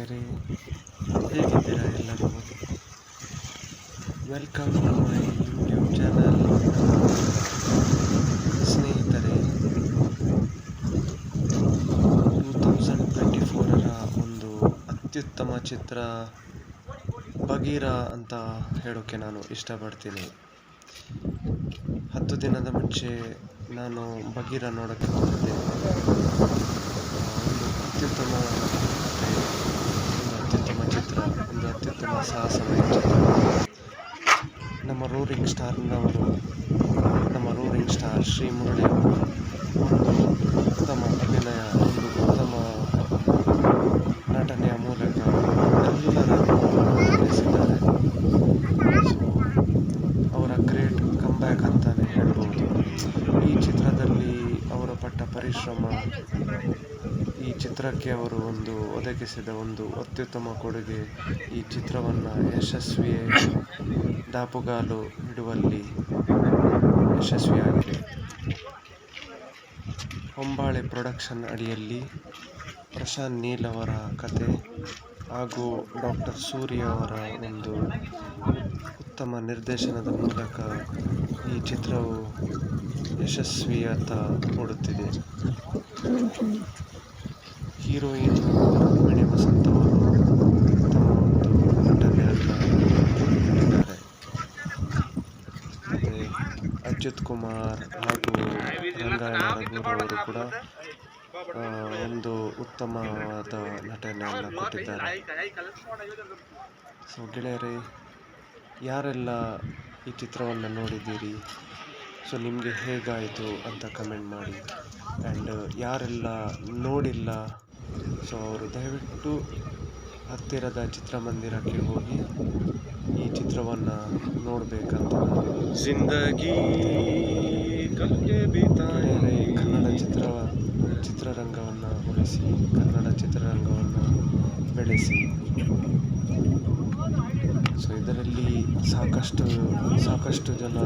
ಗೆಳೆಯರೇ, ಹೇಗಿದ್ದೀರಾ ಎಲ್ಲರೂ? Welcome to my YouTube channel. ಸ್ನೇಹಿತರೆ, 2024ರ ಒಂದು ಅತ್ಯುತ್ತಮ ಚಿತ್ರ ಬಗೀರ ಅಂತ ಹೇಳೋಕ್ಕೆ ನಾನು ಇಷ್ಟಪಡ್ತೀನಿ. 10 ದಿನದ ಮುಂಚೆ ನಾನು ಬಗೀರ ನೋಡೋಕ್ಕೆ ಹೋಗಿದ್ದೆ. ಒಂದು ಅತ್ಯುತ್ತಮ ಕಥೆ, ಒಂದು ಅತ್ಯುತ್ತಮ ಚಿತ್ರ, ಒಂದು ಅತ್ಯುತ್ತಮ ಸಾಹಸಮಯ ಚಿತ್ರ. ನಮ್ಮ ರೋರಿಂಗ್ ಸ್ಟಾರ್ ಶ್ರೀ ಮುರಳಿ ಅವರು ಒಂದು ಉತ್ತಮ ಅಭಿನಯ, ಒಂದು ಉತ್ತಮ ನಟನೆಯ ಮೂಲಕ ಎಲ್ಲರನ್ನು ರಂಜಿಸಿದ್ದಾರೆ. ಅವರ ಗ್ರೇಟ್ ಕಂಬ್ಯಾಕ್ ಅಂತಾನೆ ಹೇಳ್ಬೋದು. ಈ ಚಿತ್ರದಲ್ಲಿ ಅವರು ಪಟ್ಟ ಪರಿಶ್ರಮ, ಈ ಚಿತ್ರಕ್ಕೆ ಅವರು ಒದಗಿಸಿದ ಒಂದು ಅತ್ಯುತ್ತಮ ಕೊಡುಗೆ ಈ ಚಿತ್ರವನ್ನು ಯಶಸ್ವಿ ದಾಪುಗಾಲು ಇಡುವಲ್ಲಿ ಯಶಸ್ವಿಯಾಗಿದೆ. ಹೊಂಬಾಳೆ ಪ್ರೊಡಕ್ಷನ್ ಅಡಿಯಲ್ಲಿ ಪ್ರಶಾಂತ್ ನೀಲ್ ಅವರ ಕತೆ ಹಾಗೂ ಡಾಕ್ಟರ್ ಸೂರ್ಯ ಅವರ ಒಂದು ಉತ್ತಮ ನಿರ್ದೇಶನದ ಮೂಲಕ ಈ ಚಿತ್ರವು ಯಶಸ್ವಿಯತ್ತ ಓಡುತ್ತಿದೆ. ಹೀರೋಯಿನ್ ರುಕ್ಮಿಣಿ ವಸಂತ್ ಅವರು ತಮ್ಮ ಒಂದು ನಟನೆಯನ್ನು ನೀಡಿದ್ದಾರೆ. ಮತ್ತು ಅಚ್ಯುತ್ ಕುಮಾರ್ ಹಾಗೂ ರಂಗಾಯಣ ರಘು ಅವರು ಕೂಡ ಒಂದು ಉತ್ತಮವಾದ ನಟನೆಯನ್ನು ಕೊಟ್ಟಿದ್ದಾರೆ. ಸೊ ಗೆಳೆಯರೇ, ಯಾರೆಲ್ಲ ಈ ಚಿತ್ರವನ್ನು ನೋಡಿದ್ದೀರಿ, ಸೊ ನಿಮಗೆ ಹೇಗಾಯಿತು ಅಂತ ಕಮೆಂಟ್ ಮಾಡಿ. ಆ್ಯಂಡ್ ಯಾರೆಲ್ಲ ನೋಡಿಲ್ಲ, ಸೊ ಅವರು ದಯವಿಟ್ಟು ಹತ್ತಿರದ ಚಿತ್ರಮಂದಿರಕ್ಕೆ ಹೋಗಿ ಈ ಚಿತ್ರವನ್ನು ನೋಡಬೇಕಂತ ಜಿಂದಗಿ ಗೆಳೆಯರೇ, ಕನ್ನಡ ಚಿತ್ರರಂಗವನ್ನು ಉಳಿಸಿ, ಕನ್ನಡ ಚಿತ್ರರಂಗವನ್ನು ಬೆಳೆಸಿ. ಸೊ ಇದರಲ್ಲಿ ಸಾಕಷ್ಟು ಜನ